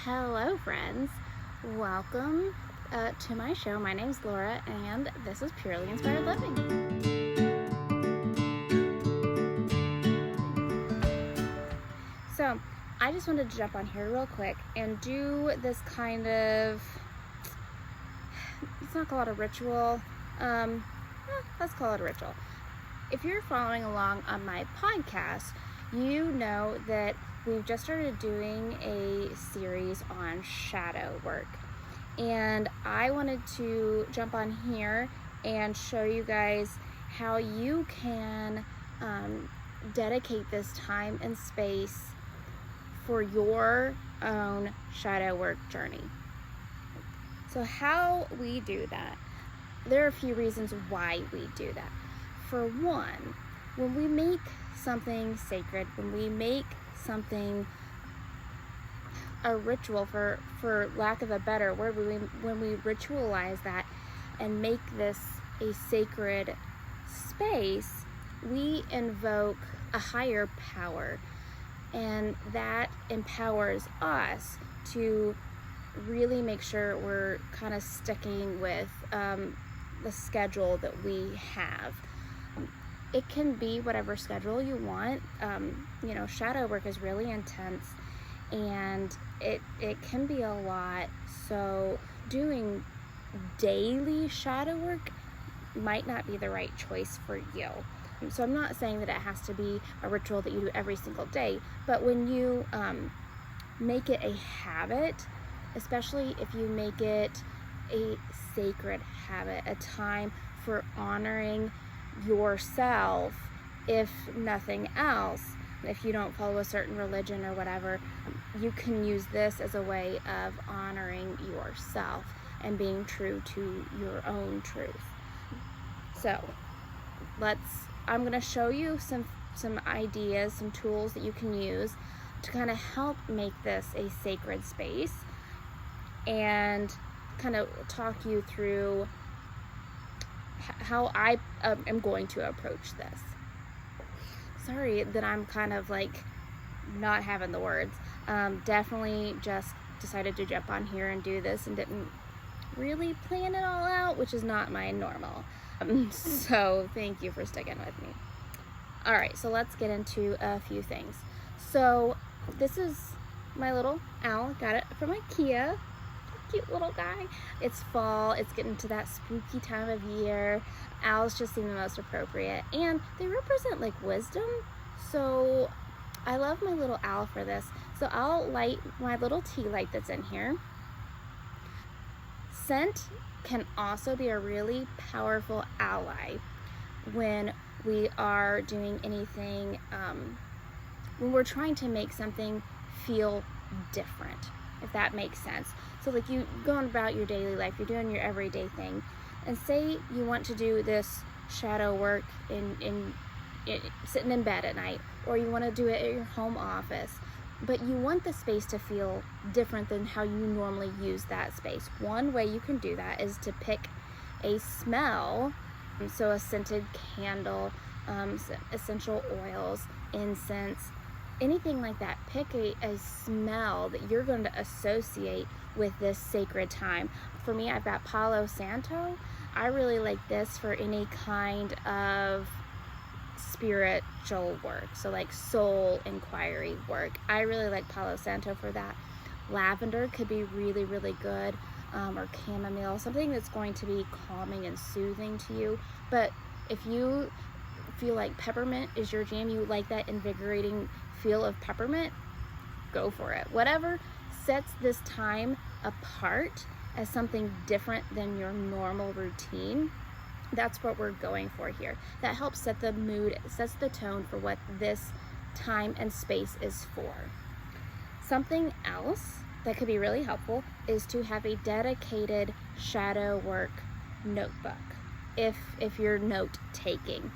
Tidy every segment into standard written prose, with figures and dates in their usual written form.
Hello, friends. Welcome to my show. My name's Laura, and this is Purely Inspired Living. So, I just wanted to jump on here real quick and do this kind of, let's not call it a ritual, let's call it a ritual. If you're following along on my podcast, you know that we've just started doing a series on shadow work. And I wanted to jump on here and show you guys how you can dedicate this time and space for your own shadow work journey. So how we do that, there are a few reasons why we do that. For one, when we make something sacred, when we make something a ritual, for lack of a better word, when we ritualize that and make this a sacred space, we invoke a higher power, and that empowers us to really make sure we're kind of sticking with the schedule that we have. It can be whatever schedule you want. Shadow work is really intense, and it can be a lot. So doing daily shadow work might not be the right choice for you. So I'm not saying that it has to be a ritual that you do every single day, but when you make it a habit, especially if you make it a sacred habit, a time for honoring yourself, if nothing else, if you don't follow a certain religion or whatever, you can use this as a way of honoring yourself and being true to your own truth. So I'm going to show you some ideas, some tools that you can use to kind of help make this a sacred space, and kind of talk you through how I am going to approach this. Sorry that I'm kind of like not having the words. Definitely just decided to jump on here and do this and didn't really plan it all out, which is not my normal. So thank you for sticking with me. All right, so let's get into a few things. So this is my little owl. Got it from IKEA. Cute little guy. It's fall. It's getting to that spooky time of year. Owls just seem the most appropriate, and they represent like wisdom. So I love my little owl for this. So I'll light my little tea light that's in here. Scent can also be a really powerful ally when we are doing anything, when we're trying to make something feel different, if that makes sense. So like you going about your daily life, you're doing your everyday thing, and say you want to do this shadow work in sitting in bed at night, or you want to do it at your home office, but you want the space to feel different than how you normally use that space. One way you can do that is to pick a smell, so a scented candle, essential oils, incense, anything like that. Pick a smell that you're going to associate with this sacred time. For me, I've got Palo Santo. I really like this for any kind of spiritual work, so like soul inquiry work. I really like Palo Santo for that. Lavender could be really, really good, or chamomile, something that's going to be calming and soothing to you. But if you feel like peppermint is your jam, you like that invigorating feel of peppermint, go for it. Whatever sets this time apart as something different than your normal routine, that's what we're going for here. That helps set the mood, sets the tone for what this time and space is for. Something else that could be really helpful is to have a dedicated shadow work notebook if you're note taking.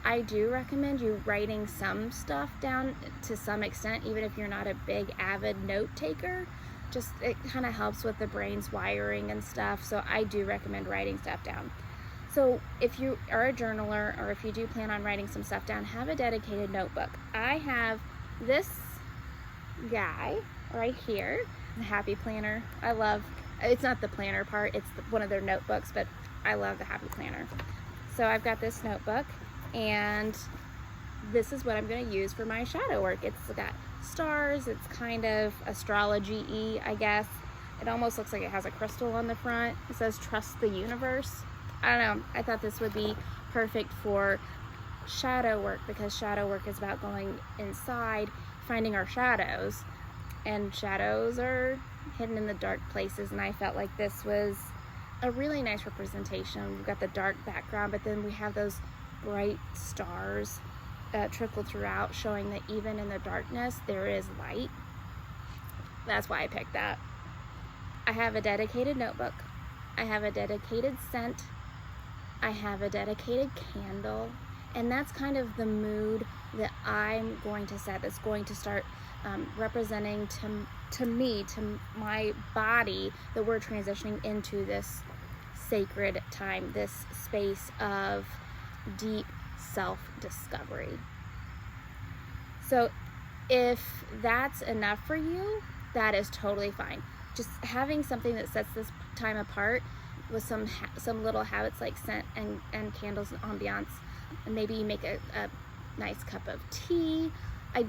I do recommend you writing some stuff down to some extent, even if you're not a big avid note taker. Just it kind of helps with the brain's wiring and stuff, so I do recommend writing stuff down. So if you are a journaler, or if you do plan on writing some stuff down, have a dedicated notebook. I have this guy right here. the Happy Planner. It's not the planner part, it's one of their notebooks, but I love the Happy Planner. So I've got this notebook, and this is what I'm going to use for my shadow work. It's got stars, it's kind of astrology-y, I guess. It almost looks like it has a crystal on the front. It says trust the universe. I don't know, I thought this would be perfect for shadow work, because shadow work is about going inside, finding our shadows, and shadows are hidden in the dark places, and I felt like this was a really nice representation. We've got the dark background, but then we have those bright stars trickled throughout, showing that even in the darkness there is light. That's why I picked that. I have a dedicated notebook, I have a dedicated scent, I have a dedicated candle, and that's kind of the mood that I'm going to set, that's going to start representing to me, to my body, that we're transitioning into this sacred time, this space of deep self-discovery. So if that's enough for you, that is totally fine. Just having something that sets this time apart with some little habits like scent and candles and ambiance, and maybe you make a nice cup of tea. I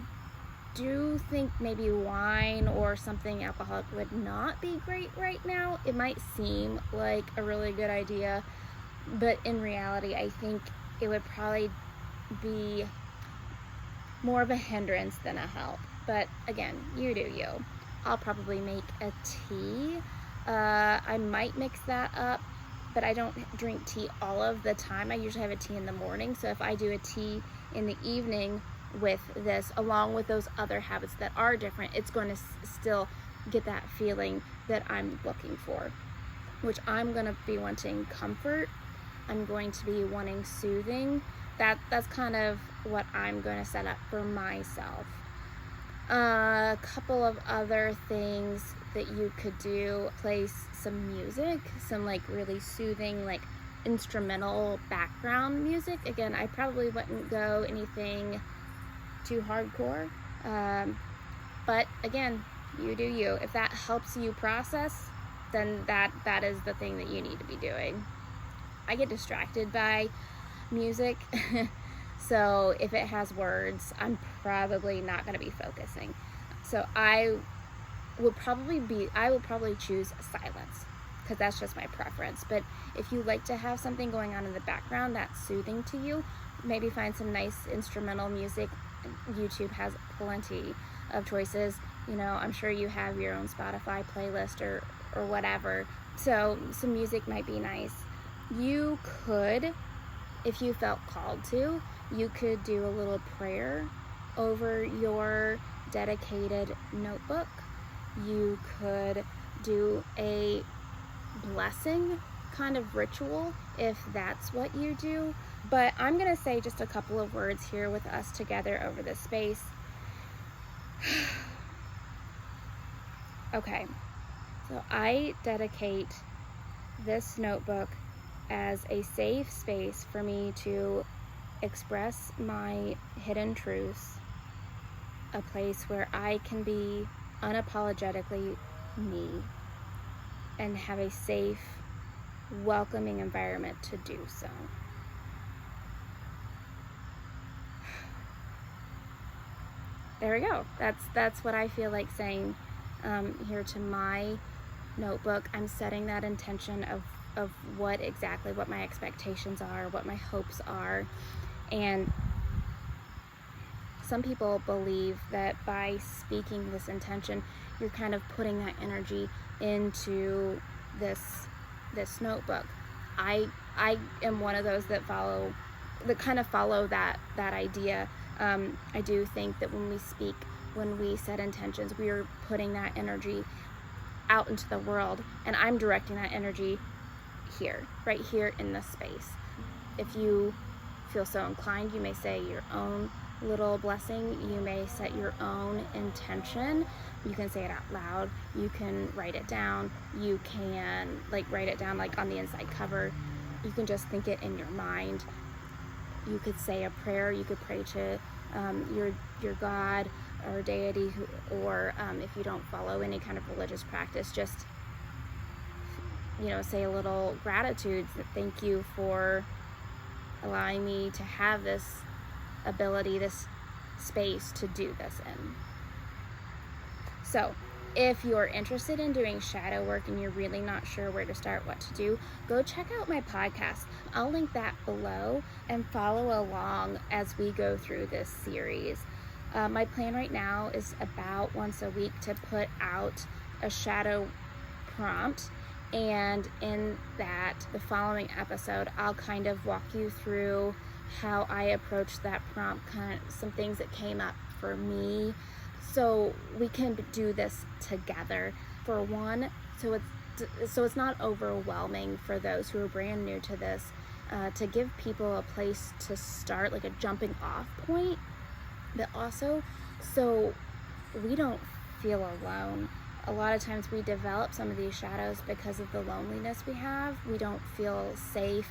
do think maybe wine or something alcoholic would not be great right now. It might seem like a really good idea, but in reality I think it would probably be more of a hindrance than a help. But again, you do you. I'll probably make a tea. I might mix that up, but I don't drink tea all of the time. I usually have a tea in the morning, so if I do a tea in the evening with this, along with those other habits that are different, it's going to still get that feeling that I'm looking for, which I'm going to be wanting comfort. I'm going to be wanting soothing. That's kind of what I'm going to set up for myself. A couple of other things that you could do: play some music, some like really soothing, like instrumental background music. Again, I probably wouldn't go anything too hardcore, but again, you do you. If that helps you process, then that is the thing that you need to be doing. I get distracted by music so if it has words, I'm probably not going to be focusing. So I will probably choose silence, because that's just my preference. But if you like to have something going on in the background that's soothing to you, maybe find some nice instrumental music. YouTube has plenty of choices. You know, I'm sure you have your own Spotify playlist or whatever. So some music might be nice. You could, if you felt called to, you could do a little prayer over your dedicated notebook. You could do a blessing kind of ritual if that's what you do. But I'm going to say just a couple of words here with us together over this space. Okay, so I dedicate this notebook as a safe space for me to express my hidden truths, a place where I can be unapologetically me and have a safe, welcoming environment to do so. There we go. That's what I feel like saying here to my notebook. I'm setting that intention of what my expectations are, what my hopes are. And some people believe that by speaking this intention, you're kind of putting that energy into this notebook. I am one of those that kind of follow that idea. I do think that when we speak, when we set intentions, we are putting that energy out into the world, and I'm directing that energy here, right here in this space. If you feel so inclined, you may say your own little blessing. You may set your own intention. You can say it out loud. You can write it down. You can write it down on the inside cover. You can just think it in your mind. You could say a prayer. You could pray to your God or deity, or if you don't follow any kind of religious practice, just say a little gratitude. Thank you for allowing me to have this ability, this space to do this in. So if you're interested in doing shadow work and you're really not sure where to start, what to do, go check out my podcast. I'll link that below and follow along as we go through this series. My plan right now is about once a week to put out a shadow prompt, and in that, the following episode, I'll kind of walk you through how I approached that prompt, kind of some things that came up for me, so we can do this together. For one, so it's not overwhelming for those who are brand new to this, to give people a place to start, like a jumping off point, but also so we don't feel alone. A lot of times we develop some of these shadows because of the loneliness we have. We don't feel safe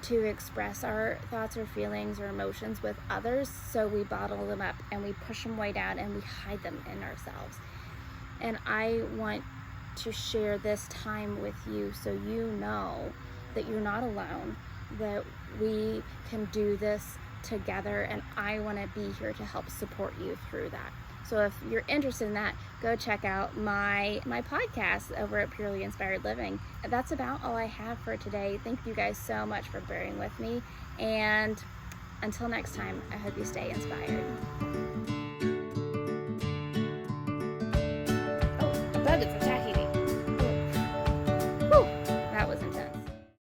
to express our thoughts or feelings or emotions with others, so we bottle them up and we push them way down and we hide them in ourselves. And I want to share this time with you so you know that you're not alone, that we can do this together, and I want to be here to help support you through that. So if you're interested in that, go check out my podcast over at Purely Inspired Living. That's about all I have for today. Thank you guys so much for bearing with me, and until next time, I hope you stay inspired.